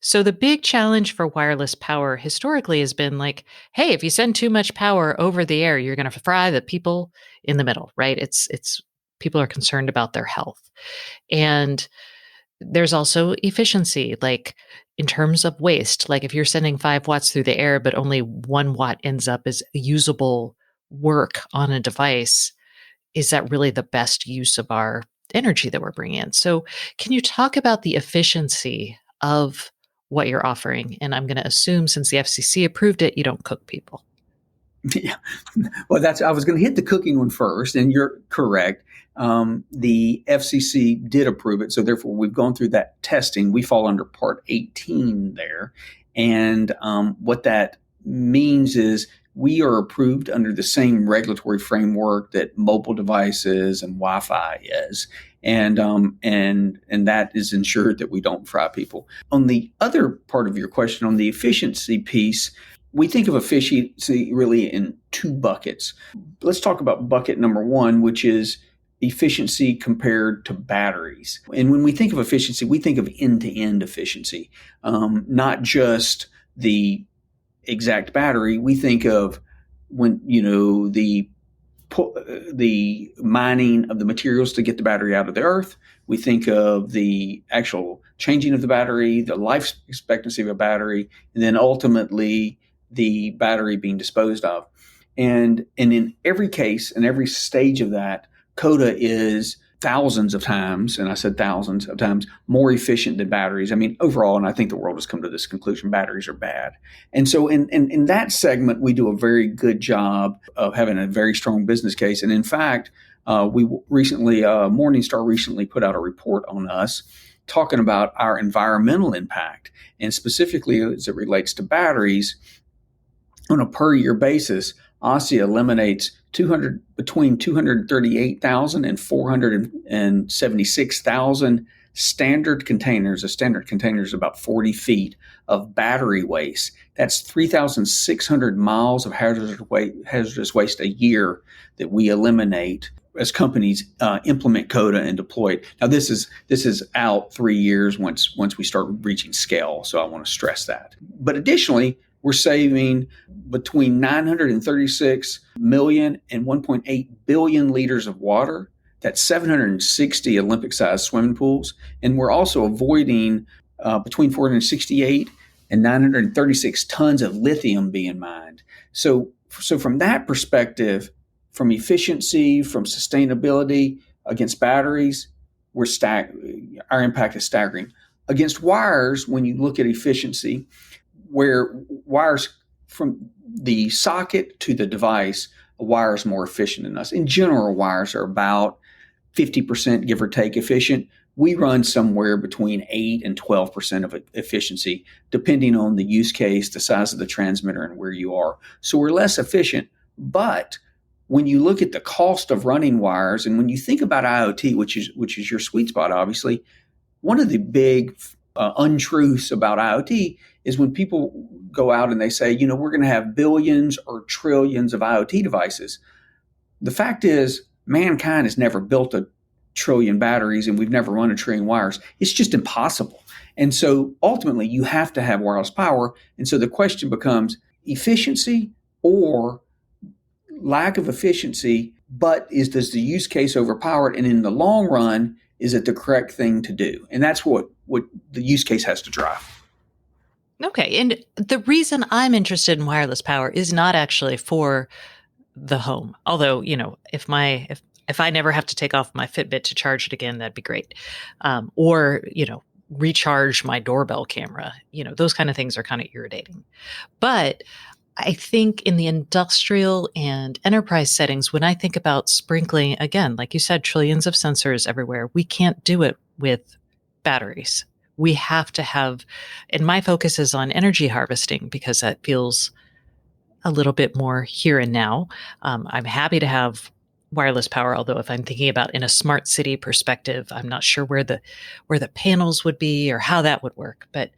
So the big challenge for wireless power historically has been like, hey, if you send too much power over the air, you're going to fry the people in the middle, right? It's people are concerned about their health. And there's also efficiency, like in terms of waste. Like if you're sending 5 watts through the air, but only 1 watt ends up as usable work on a device, is that really the best use of our energy that we're bringing in? So can you talk about the efficiency of what you're offering? And I'm going to assume since the FCC approved it, you don't cook people. Yeah. Well, I was going to hit the cooking one first, and you're correct. The FCC did approve it. So therefore we've gone through that testing. We fall under Part 18 there. And what that means is we are approved under the same regulatory framework that mobile devices and Wi-Fi is. And that is ensured that we don't fry people. On the other part of your question, on the efficiency piece, we think of efficiency really in 2 buckets. Let's talk about bucket number 1, which is efficiency compared to batteries. And when we think of efficiency, we think of end-to-end efficiency, not just the exact battery. We think of when, the mining of the materials to get the battery out of the earth. We think of the actual changing of the battery, the life expectancy of a battery, and then ultimately the battery being disposed of. And in every case, in every stage of that, CODA is thousands of times, and I said thousands of times, more efficient than batteries. I mean, overall, and I think the world has come to this conclusion, batteries are bad. And so in that segment, we do a very good job of having a very strong business case. And in fact, We recently, Morningstar recently put out a report on us talking about our environmental impact, and specifically as it relates to batteries. On a per year basis, ASSIA eliminates between 238,000 and 476,000 standard containers. A standard container is about 40 feet of battery waste. That's 3,600 miles of hazardous waste a year that we eliminate as companies implement CODA and deploy it. Now, this is out 3 years once we start reaching scale. So I want to stress that. But additionally, we're saving between 936 million and 1.8 billion liters of water. That's 760 Olympic-sized swimming pools. And we're also avoiding between 468 and 936 tons of lithium being mined. So from that perspective, from efficiency, from sustainability against batteries, our impact is staggering. Against wires, when you look at efficiency, where wires from the socket to the device, a wire is more efficient than us. In general, wires are about 50%, give or take, efficient. We run somewhere between 8 and 12% of efficiency, depending on the use case, the size of the transmitter, and where you are. So we're less efficient. But when you look at the cost of running wires, and when you think about IoT, which is your sweet spot, obviously, one of the big untruths about IoT is when people go out and they say, we're going to have billions or trillions of IoT devices. The fact is, mankind has never built a trillion batteries, and we've never run a trillion wires. It's just impossible. And so ultimately, you have to have wireless power. And so the question becomes efficiency or lack of efficiency, but does the use case overpower it? And in the long run, is it the correct thing to do? And that's what the use case has to drive. Okay. And the reason I'm interested in wireless power is not actually for the home. Although, if I never have to take off my Fitbit to charge it again, that'd be great. Or recharge my doorbell camera. Those kind of things are kind of irritating. But I think in the industrial and enterprise settings, when I think about sprinkling, again, like you said, trillions of sensors everywhere, we can't do it with batteries. We have to have, and my focus is on energy harvesting because that feels a little bit more here and now. I'm happy to have wireless power, although if I'm thinking about in a smart city perspective, I'm not sure where the panels would be or how that would work. But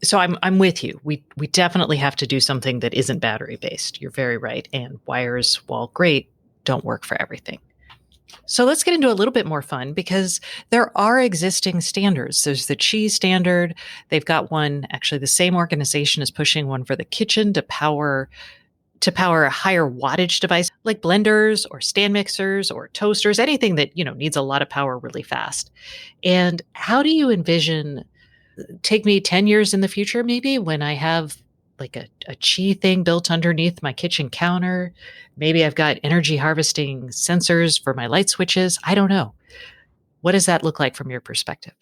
so I'm with you. We definitely have to do something that isn't battery based. You're very right. And wires, while great, don't work for everything. So let's get into a little bit more fun because there are existing standards. There's the Qi standard. They've got one, actually the same organization is pushing one for the kitchen to power a higher wattage device like blenders or stand mixers or toasters, anything that, needs a lot of power really fast. And how do you envision, take me 10 years in the future, maybe when I have like a Qi thing built underneath my kitchen counter. Maybe I've got energy harvesting sensors for my light switches. I don't know. What does that look like from your perspective?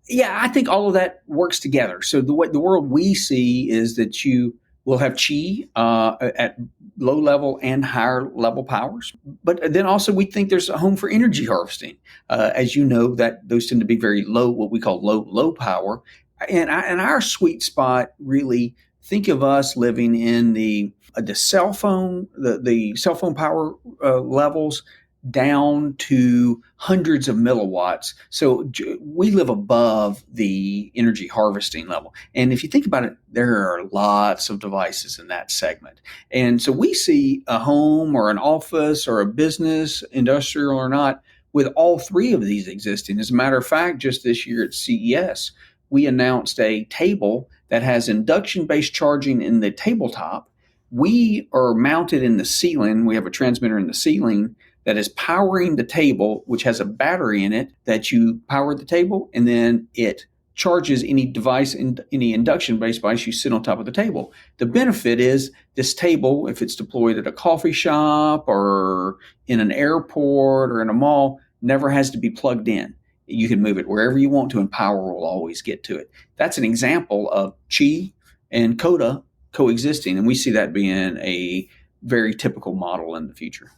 Yeah, I think all of that works together. So the world we see is that you will have Qi at low level and higher level powers. But then also we think there's a home for energy harvesting. As you know, that those tend to be very low, what we call low power. And our sweet spot, really, think of us living in the cell phone, the cell phone power levels down to hundreds of milliwatts. So we live above the energy harvesting level. And if you think about it, there are lots of devices in that segment. And so we see a home or an office or a business, industrial or not, with all three of these existing. As a matter of fact, just this year at CES, we announced a table that has induction-based charging in the tabletop. We are mounted in the ceiling. We have a transmitter in the ceiling that is powering the table, which has a battery in it that you power the table, and then it charges any device, any induction-based device you sit on top of the table. The benefit is this table, if it's deployed at a coffee shop or in an airport or in a mall, never has to be plugged in. You can move it wherever you want to, and power will always get to it. That's an example of Qi and CODA coexisting, and we see that being a very typical model in the future.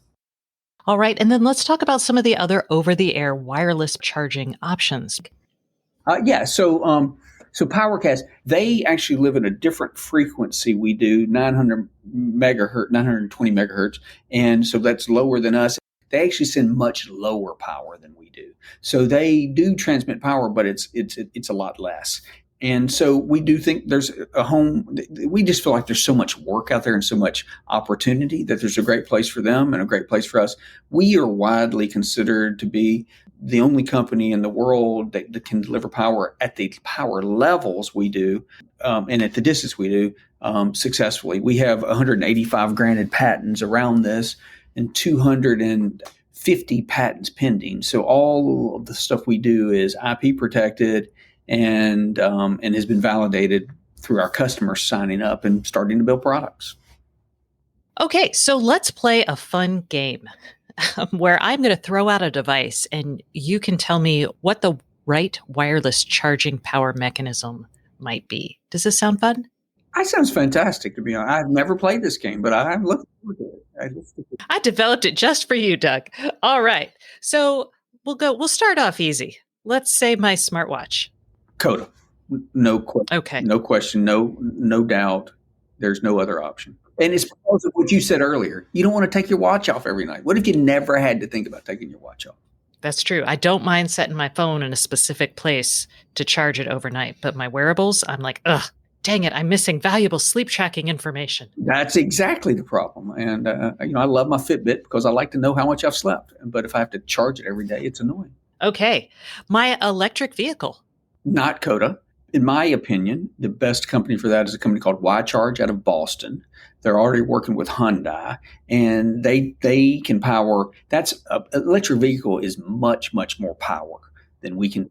All right. And then let's talk about some of the other over-the-air wireless charging options. So PowerCast, they actually live at a different frequency we do, 900 megahertz, 920 megahertz, and so that's lower than us. They actually send much lower power than we do. So they do transmit power, but it's a lot less. And so we do think there's a home. We just feel like there's so much work out there and so much opportunity that there's a great place for them and a great place for us. We are widely considered to be the only company in the world that can deliver power at the power levels we do and at the distance we do successfully. We have 185 granted patents around this and 250 patents pending. So all of the stuff we do is IP protected and has been validated through our customers signing up and starting to build products. Okay, so let's play a fun game where I'm going to throw out a device and you can tell me what the right wireless charging power mechanism might be. Does this sound fun? That sounds fantastic, to be honest. I've never played this game, but I'm looking forward to it. I developed it just for you, Doug. All right. So we'll start off easy. Let's say my smartwatch. Coda. No question. Okay. No question. No doubt. There's no other option. And it's because of what you said earlier. You don't want to take your watch off every night. What if you never had to think about taking your watch off? That's true. I don't mind setting my phone in a specific place to charge it overnight, but my wearables, I'm like, ugh, dang it, I'm missing valuable sleep tracking information. That's exactly the problem. And, I love my Fitbit because I like to know how much I've slept. But if I have to charge it every day, it's annoying. Okay. My electric vehicle. Not Coda. In my opinion, the best company for that is a company called Y-Charge out of Boston. They're already working with Hyundai, and they can power. That's electric vehicle is much, much more power than we can.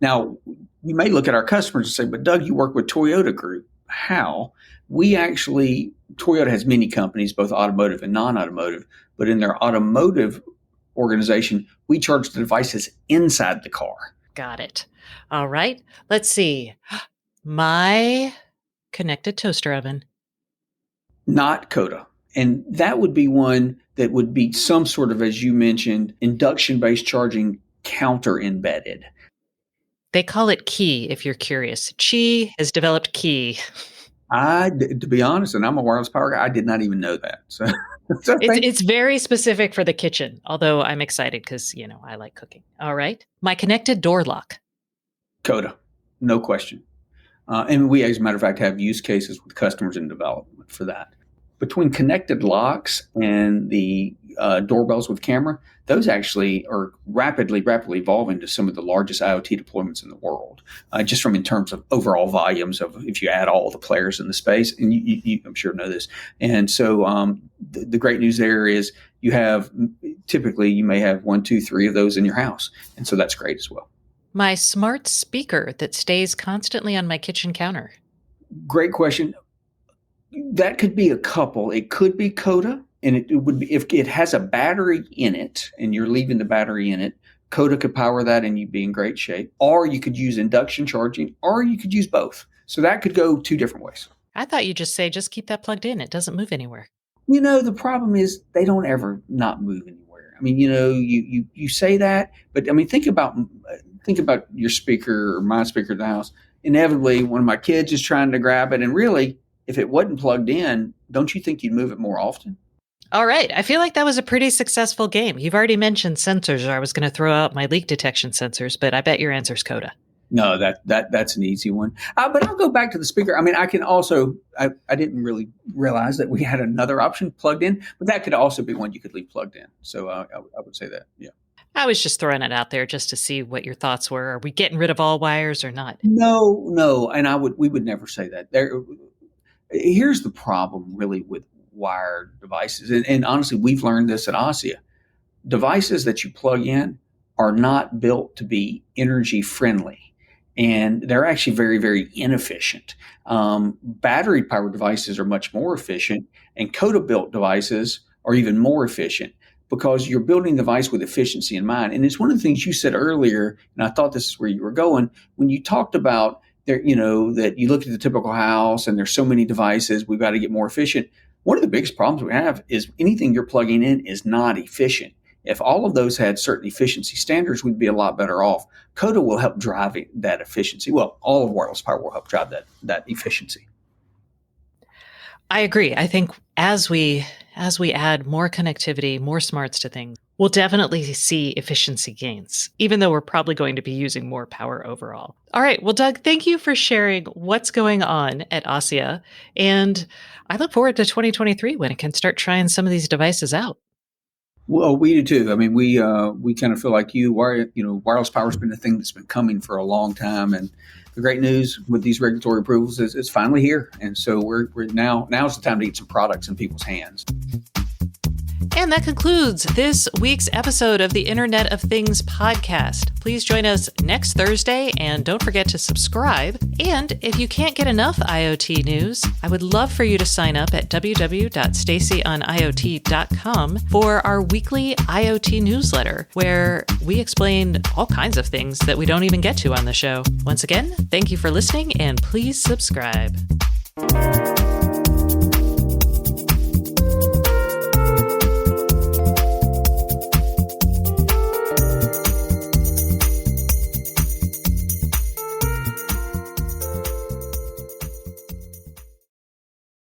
Now, you may look at our customers and say, but Doug, you work with Toyota Group. How? Toyota has many companies, both automotive and non-automotive, but in their automotive organization, we charge the devices inside the car. Got it. All right. Let's see. My connected toaster oven. Not Coda. And that would be one that would be some sort of, as you mentioned, induction-based charging counter embedded. They call it Key, if you're curious. Qi has developed Key. To be honest, and I'm a wireless power guy, I did not even know that. So it's very specific for the kitchen, although I'm excited because, I like cooking. All right. My connected door lock. Coda, no question. And we, as a matter of fact, have use cases with customers in development for that. Between connected locks and the doorbells with camera, those actually are rapidly evolving to some of the largest IoT deployments in the world, just from in terms of overall volumes of if you add all the players in the space, and you I'm sure know this. And so the great news there is you may have 1, 2, 3 of those in your house. And so that's great as well. My smart speaker that stays constantly on my kitchen counter. Great question. That could be a couple. It could be Coda, and it would be if it has a battery in it and you're leaving the battery in it, Coda could power that and you'd be in great shape. Or you could use induction charging, or you could use both. So that could go 2 different ways. I thought you'd just say, just keep that plugged in. It doesn't move anywhere. The problem is they don't ever not move anywhere. I mean, you say that, but I mean, think about your speaker or my speaker in the house. Inevitably, one of my kids is trying to grab it, and really, if it wasn't plugged in, don't you think you'd move it more often? All right. I feel like that was a pretty successful game. You've already mentioned sensors, or I was going to throw out my leak detection sensors, but I bet your answer's Coda. No, that's an easy one. But I'll go back to the speaker. I mean, I can also, I didn't really realize that we had another option plugged in, but that could also be one you could leave plugged in. So I would say that, yeah. I was just throwing it out there just to see what your thoughts were. Are we getting rid of all wires or not? No. And we would never say that. Here's the problem really with wired devices. And honestly, we've learned this at ASSIA. Devices that you plug in are not built to be energy friendly. And they're actually very, very inefficient. Battery powered devices are much more efficient, and Coda built devices are even more efficient because you're building the device with efficiency in mind. And it's one of the things you said earlier, and I thought this is where you were going, when you talked about there, that you look at the typical house and there's so many devices, we've got to get more efficient. One of the biggest problems we have is anything you're plugging in is not efficient. If all of those had certain efficiency standards, we'd be a lot better off. CODA will help drive that efficiency. Well, all of wireless power will help drive that efficiency. I agree. I think as we add more connectivity, more smarts to things, we'll definitely see efficiency gains, even though we're probably going to be using more power overall. All right. Well, Doug, thank you for sharing what's going on at ASSIA. And I look forward to 2023 when it can start trying some of these devices out. Well, we do too. I mean, we kind of feel like wireless power has been a thing that's been coming for a long time, and the great news with these regulatory approvals is it's finally here, and so we're now's the time to get some products in people's hands. And that concludes this week's episode of the Internet of Things podcast. Please join us next Thursday, and don't forget to subscribe. And if you can't get enough IoT news, I would love for you to sign up at www.stacyoniot.com for our weekly IoT newsletter, where we explain all kinds of things that we don't even get to on the show. Once again, thank you for listening, and please subscribe.